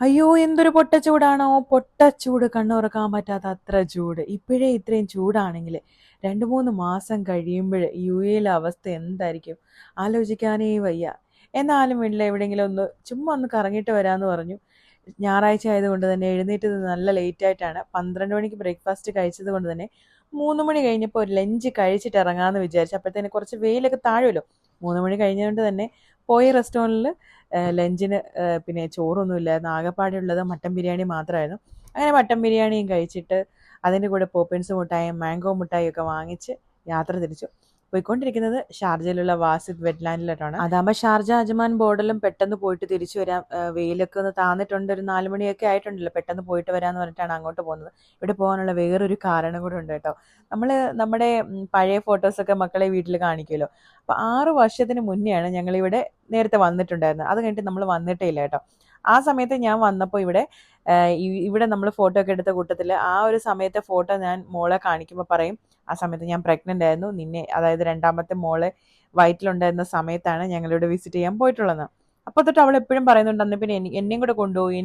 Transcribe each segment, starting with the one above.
അയ്യോ! എന്തൊരു പൊട്ടച്ചൂടാണോ! പൊട്ടച്ചൂട് കണ്ണുതുറക്കാൻ പറ്റാത്ത അത്ര ചൂട്. ഇപ്പഴേ ഇത്രയും ചൂടാണെങ്കില് 2, 3 മാസം കഴിയുമ്പഴ് യുഎയിലെ അവസ്ഥ എന്തായിരിക്കും? ആലോചിക്കാനേ വയ്യ. എന്നാലും വീട്ടില് എവിടെയെങ്കിലും ചുമ്മാ ഒന്ന് കറങ്ങിയിട്ട് വരാന്ന് പറഞ്ഞു. ഞായറാഴ്ച ആയതുകൊണ്ട് തന്നെ എഴുന്നേറ്റത് നല്ല ലേറ്റായിട്ടാണ്. 12 മണിക്ക് ബ്രേക്ക്ഫാസ്റ്റ് കഴിച്ചത് കൊണ്ട് തന്നെ 3 മണി കഴിഞ്ഞപ്പോൾ ഒരു ലഞ്ച് കഴിച്ചിട്ട് ഇറങ്ങാമെന്ന് വിചാരിച്ചു. അപ്പഴത്തേന് കുറച്ച് വെയിലൊക്കെ താഴുമല്ലോ. 3 മണി കഴിഞ്ഞതുകൊണ്ട് തന്നെ പോയ റെസ്റ്റോറൻറ്റില് ലഞ്ചിന് പിന്നെ ചോറൊന്നുമില്ലായിരുന്നു. ആകെപ്പാടെ ഉള്ളത് മട്ടൻ ബിരിയാണി മാത്രമായിരുന്നു. അങ്ങനെ മട്ടൻ ബിരിയാണിയും കഴിച്ചിട്ട് അതിൻ്റെ കൂടെ പോപ്പിൻസ് മുട്ടായും മാംഗോ മുട്ടായും ഒക്കെ വാങ്ങിച്ച് യാത്ര തിരിച്ചു. പോയിക്കൊണ്ടിരിക്കുന്നത് ഷാർജയിലുള്ള വാസിദ് വെറ്റ്ലാൻഡിലോട്ടാണ്. അതാകുമ്പോൾ ഷാർജ അജ്മാൻ ബോർഡറിലും പെട്ടെന്ന് പോയിട്ട് തിരിച്ചു വരാം. വെയിലൊക്കെ ഒന്ന് താന്നിട്ടുണ്ട്, ഒരു 4 മണിയൊക്കെ ആയിട്ടുണ്ടല്ലോ, പെട്ടെന്ന് പോയിട്ട് വരാമെന്ന് പറഞ്ഞിട്ടാണ് അങ്ങോട്ട് പോകുന്നത്. ഇവിടെ പോകാനുള്ള വേറൊരു കാരണം കൂടെ ഉണ്ട് കേട്ടോ. നമ്മൾ നമ്മുടെ പഴയ ഫോട്ടോസൊക്കെ മക്കളെ വീട്ടിൽ കാണിക്കുമല്ലോ. അപ്പോൾ 6 വർഷത്തിന് മുന്നെയാണ് ഞങ്ങളിവിടെ നേരത്തെ വന്നിട്ടുണ്ടായിരുന്നത്. അത് കഴിഞ്ഞിട്ട് നമ്മൾ വന്നിട്ടേ ഇല്ല കേട്ടോ. ആ സമയത്ത് ഞാൻ വന്നപ്പോൾ ഇവിടെ നമ്മൾ ഫോട്ടോ ഒക്കെ എടുത്ത കൂട്ടത്തിൽ ആ ഒരു സമയത്തെ ഫോട്ടോ ഞാൻ മോളെ കാണിക്കുമ്പോൾ പറയും, ആ സമയത്ത് ഞാൻ പ്രഗ്നൻ്റ് ആയിരുന്നു, നിന്നെ അതായത് രണ്ടാമത്തെ മോളെ വയറ്റിലുണ്ടായിരുന്ന സമയത്താണ് ഞങ്ങളിവിടെ വിസിറ്റ് ചെയ്യാൻ പോയിട്ടുള്ളത്. അപ്പോൾ തൊട്ട് അവൾ എപ്പോഴും പറയുന്നുണ്ട്, അന്ന് പിന്നെ എന്നെയും കൂടെ കൊണ്ടുപോയി,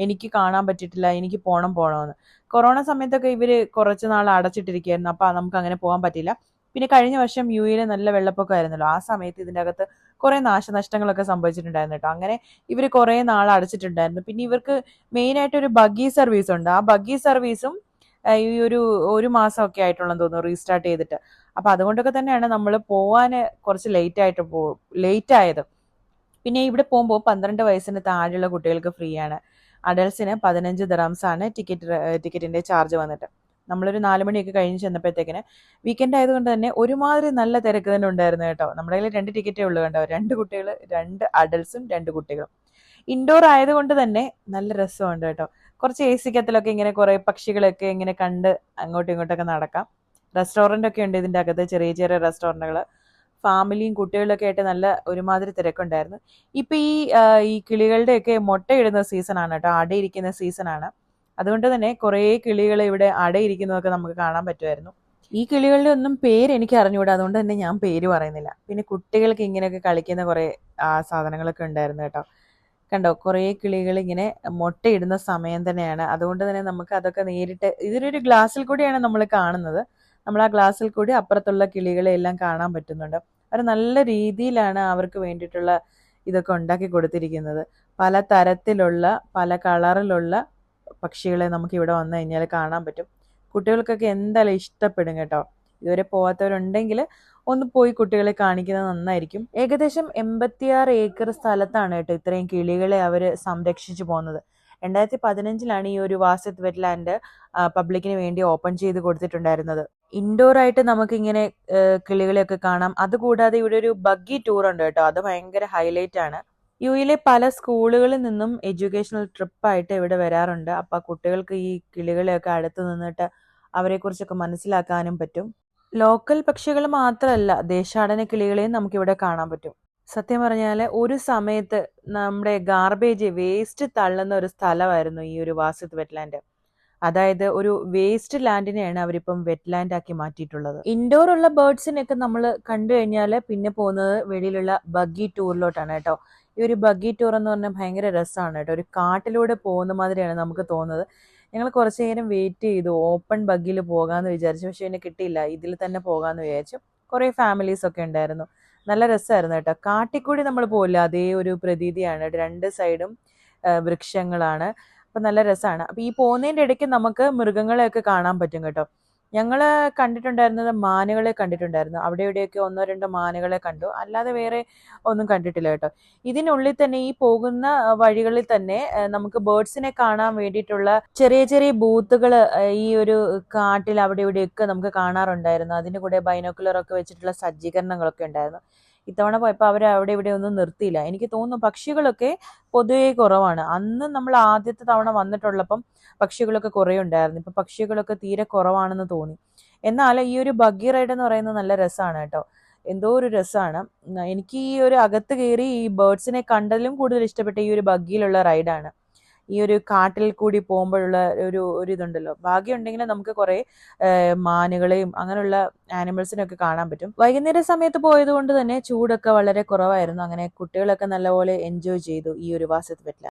എനിക്ക് കാണാൻ പറ്റിയിട്ടില്ല, എനിക്ക് പോകണമെന്ന്. കൊറോണ സമയത്തൊക്കെ ഇവർ കുറച്ച് നാൾ അടച്ചിട്ടിരിക്കുകയായിരുന്നു. അപ്പോൾ നമുക്ക് അങ്ങനെ പോകാൻ പറ്റില്ല. പിന്നെ കഴിഞ്ഞ വർഷം യുഎയിലെ നല്ല വെള്ളപ്പൊക്കമായിരുന്നല്ലോ. ആ സമയത്ത് ഇതിൻ്റെ അകത്ത് കുറേ നാശനഷ്ടങ്ങളൊക്കെ സംഭവിച്ചിട്ടുണ്ടായിരുന്നു കേട്ടോ. അങ്ങനെ ഇവർ കുറേ നാൾ അടച്ചിട്ടുണ്ടായിരുന്നു. പിന്നെ ഇവർക്ക് മെയിനായിട്ട് ഒരു ബഗ്ഗി സർവീസ് ഉണ്ട്. ആ ബഗ്ഗി സർവീസും ഈ ഒരു മാസമൊക്കെ ആയിട്ടുള്ളതെന്ന് തോന്നുന്നു റീസ്റ്റാർട്ട് ചെയ്തിട്ട്. അപ്പോൾ അതുകൊണ്ടൊക്കെ തന്നെയാണ് നമ്മൾ പോവാൻ കുറച്ച് ലേറ്റ് ആയത്. പിന്നെ ഇവിടെ പോകുമ്പോൾ 12 വയസ്സിന് താഴെയുള്ള കുട്ടികൾക്ക് ഫ്രീ ആണ്. അഡൽസിന് 15 ദിറംസ് ആണ് ടിക്കറ്റിൻ്റെ ചാർജ് വന്നിട്ട്. നമ്മളൊരു 4 മണിയൊക്കെ കഴിഞ്ഞ് ചെന്നപ്പോഴത്തേക്കിന് വീക്കെൻഡ് ആയതുകൊണ്ട് തന്നെ ഒരുമാതിരി നല്ല തിരക്ക് തന്നെ ഉണ്ടായിരുന്നു കേട്ടോ. നമ്മുടെ കയ്യിൽ 2 ടിക്കറ്റേ ഉള്ളൂ കണ്ടോ. 2 കുട്ടികൾ, 2 അഡൽസും 2 കുട്ടികളും. ഇൻഡോർ ആയതുകൊണ്ട് തന്നെ നല്ല രസമുണ്ട് കേട്ടോ. കുറച്ച് എ സിക്കകത്തിലൊക്കെ ഇങ്ങനെ കുറേ പക്ഷികളൊക്കെ ഇങ്ങനെ കണ്ട് അങ്ങോട്ടും ഇങ്ങോട്ടൊക്കെ നടക്കാം. റെസ്റ്റോറൻ്റ് ഒക്കെ ഉണ്ട് ഇതിൻ്റെ അകത്ത്, ചെറിയ ചെറിയ റെസ്റ്റോറൻറ്റുകൾ. ഫാമിലിയും കുട്ടികളിലൊക്കെ ആയിട്ട് നല്ല ഒരുമാതിരി തിരക്കുണ്ടായിരുന്നു. ഇപ്പം ഈ കിളികളുടെയൊക്കെ മുട്ടയിടുന്ന സീസണാണ് കേട്ടോ, അടയിരിക്കുന്ന സീസണാണ്. അതുകൊണ്ട് തന്നെ കുറേ കിളികൾ ഇവിടെ അടയിരിക്കുന്നതൊക്കെ നമുക്ക് കാണാൻ പറ്റുമായിരുന്നു. ഈ കിളികളുടെ ഒന്നും പേര് എനിക്ക് അറിഞ്ഞുകൂടാ, അതുകൊണ്ട് തന്നെ ഞാൻ പേര് പറയുന്നില്ല. പിന്നെ കുട്ടികൾക്ക് ഇങ്ങനെയൊക്കെ കളിക്കുന്ന കുറേ സാധനങ്ങളൊക്കെ ഉണ്ടായിരുന്നു കേട്ടോ. കണ്ടോ, കുറേ കിളികൾ ഇങ്ങനെ മുട്ടയിടുന്ന സമയം തന്നെയാണ്. അതുകൊണ്ട് തന്നെ നമുക്ക് അതൊക്കെ നേരിട്ട് ഇതിലൊരു ഗ്ലാസ്സിൽ കൂടിയാണ് നമ്മൾ കാണുന്നത്. നമ്മൾ ആ ഗ്ലാസ്സിൽ കൂടി അപ്പുറത്തുള്ള കിളികളെ എല്ലാം കാണാൻ പറ്റുന്നുണ്ട്. അവർ നല്ല രീതിയിലാണ് അവർക്ക് വേണ്ടിയിട്ടുള്ള ഇതൊക്കെ ഉണ്ടാക്കി കൊടുത്തിരിക്കുന്നത്. പല തരത്തിലുള്ള പല കളറിലുള്ള പക്ഷികളെ നമുക്ക് ഇവിടെ വന്നു കഴിഞ്ഞാൽ കാണാൻ പറ്റും. കുട്ടികൾക്കൊക്കെ എന്തായാലും ഇഷ്ടപ്പെടും കേട്ടോ. ഇതുവരെ പോകാത്തവരുണ്ടെങ്കിൽ ഒന്ന് പോയി കുട്ടികളെ കാണിക്കുന്നത് നന്നായിരിക്കും. ഏകദേശം 86 ഏക്കർ സ്ഥലത്താണ് കേട്ടോ ഇത്രയും കിളികളെ അവർ സംരക്ഷിച്ചു പോകുന്നത്. 2015 ഈ ഒരു വാസിദ് വെറ്റ്ലാൻഡ് പബ്ലിക്കിന് വേണ്ടി ഓപ്പൺ ചെയ്ത് കൊടുത്തിട്ടുണ്ടായിരുന്നത്. ഇൻഡോർ ആയിട്ട് നമുക്കിങ്ങനെ കിളികളെയൊക്കെ കാണാം. അതുകൂടാതെ ഇവിടെ ഒരു ബഗ്ഗി ടൂർ ഉണ്ട് കേട്ടോ. അത് ഭയങ്കര ഹൈലൈറ്റ് ആണ്. യുഎയിലെ പല സ്കൂളുകളിൽ നിന്നും എഡ്യൂക്കേഷണൽ ട്രിപ്പായിട്ട് ഇവിടെ വരാറുണ്ട്. അപ്പോൾ കുട്ടികൾക്ക് ഈ കിളികളെയൊക്കെ അടുത്ത് നിന്നിട്ട് അവരെക്കുറിച്ചൊക്കെ മനസ്സിലാക്കാനും പറ്റും. ലോക്കൽ പക്ഷികൾ മാത്രമല്ല, ദേശാടന കിളികളെയും നമുക്കിവിടെ കാണാൻ പറ്റും. സത്യം പറഞ്ഞാൽ ഒരു സമയത്ത് നമ്മുടെ ഗാർബേജ് വേസ്റ്റ് തള്ളുന്ന ഒരു സ്ഥലമായിരുന്നു ഈ ഒരു വാസിദ് വെറ്റ്ലാൻഡ്. അതായത് ഒരു വേസ്റ്റ് ലാൻഡിനെയാണ് അവരിപ്പം വെറ്റ്ലാൻഡ് ആക്കി മാറ്റിയിട്ടുള്ളത്. ഇൻഡോർ ഉള്ള ബേർഡ്സിനെയൊക്കെ നമ്മൾ കണ്ടു കഴിഞ്ഞാൽ പിന്നെ പോകുന്നത് വെളിയിലുള്ള ബഗ്ഗി ടൂറിലോട്ടാണ് കേട്ടോ. ഈ ഒരു ബഗ്ഗി ടൂർ എന്ന് പറഞ്ഞാൽ ഭയങ്കര രസമാണ് കേട്ടോ. ഒരു കാട്ടിലൂടെ പോകുന്ന മാതിരിയാണ് നമുക്ക് തോന്നുന്നത്. ഞങ്ങൾ കുറച്ച് നേരം വെയിറ്റ് ചെയ്തു, ഓപ്പൺ ബഗ്ഗിൽ പോകാമെന്ന് വിചാരിച്ചു. പക്ഷെ എന്നെ കിട്ടിയില്ല, ഇതിൽ തന്നെ പോകാമെന്ന് വിചാരിച്ചു. കുറേ ഫാമിലീസ് ഒക്കെ ഉണ്ടായിരുന്നു. നല്ല രസമായിരുന്നു കേട്ടോ. കാട്ടിക്കൂടി നമ്മൾ പോയില്ല, അതേ ഒരു പ്രതീതിയാണ്. 2 സൈഡും വൃക്ഷങ്ങളാണ്. അപ്പം നല്ല രസമാണ്. അപ്പം ഈ പോകുന്നതിൻ്റെ ഇടയ്ക്ക് നമുക്ക് മൃഗങ്ങളെയൊക്കെ കാണാൻ പറ്റും കേട്ടോ. ഞങ്ങൾ കണ്ടിട്ടുണ്ടായിരുന്നത് മാനുകളെ കണ്ടിട്ടുണ്ടായിരുന്നു. അവിടെ ഇവിടെയൊക്കെ 1-2 മാനുകളെ കണ്ടു, അല്ലാതെ വേറെ ഒന്നും കണ്ടിട്ടില്ല കേട്ടോ. ഇതിനുള്ളിൽ തന്നെ ഈ പോകുന്ന വഴികളിൽ തന്നെ നമുക്ക് ബേർഡ്സിനെ കാണാൻ വേണ്ടിയിട്ടുള്ള ചെറിയ ചെറിയ ബൂത്തുകൾ ഈ ഒരു കാട്ടിൽ അവിടെ ഇവിടെയൊക്കെ നമുക്ക് കാണാറുണ്ടായിരുന്നു. അതിൻ്റെ കൂടെ ബൈനോക്കുലറൊക്കെ വെച്ചിട്ടുള്ള സജ്ജീകരണങ്ങളൊക്കെ ഉണ്ടായിരുന്നു. ഇത്തവണ പോയപ്പോൾ അവർ അവിടെ ഇവിടെ ഒന്നും നിർത്തിയില്ല. എനിക്ക് തോന്നുന്നു പക്ഷികളൊക്കെ പൊതുവേ കുറവാണ്. അന്ന് നമ്മൾ ആദ്യത്തെ തവണ വന്നിട്ടുള്ളപ്പം പക്ഷികളൊക്കെ കുറേ ഉണ്ടായിരുന്നു. ഇപ്പം പക്ഷികളൊക്കെ തീരെ കുറവാണെന്ന് തോന്നി. എന്നാൽ ഈ ഒരു ബഗ്ഗി റൈഡ് എന്ന് പറയുന്നത് നല്ല രസമാണ് കേട്ടോ. എന്തോ ഒരു രസമാണ്. എനിക്ക് ഈ ഒരു അകത്ത് കയറി ഈ ബേർഡ്സിനെ കണ്ടതിലും കൂടുതൽ ഇഷ്ടപ്പെട്ട ഈ ഒരു ബഗ്ഗിയിലുള്ള റൈഡാണ്. ഈ ഒരു കാട്ടിൽ കൂടി പോകുമ്പോഴുള്ള ഒരു ഇതുണ്ടല്ലോ. ഭാഗ്യമുണ്ടെങ്കിൽ നമുക്ക് കുറേ മാനുകളെയും അങ്ങനെയുള്ള ആനിമൽസിനെയൊക്കെ കാണാൻ പറ്റും. വൈകുന്നേര സമയത്ത് പോയത് കൊണ്ട് തന്നെ ചൂടൊക്കെ വളരെ കുറവായിരുന്നു. അങ്ങനെ കുട്ടികളൊക്കെ നല്ലപോലെ എൻജോയ് ചെയ്തു ഈ ഒരു വാസിദ് വെറ്റ്ലാൻഡ്.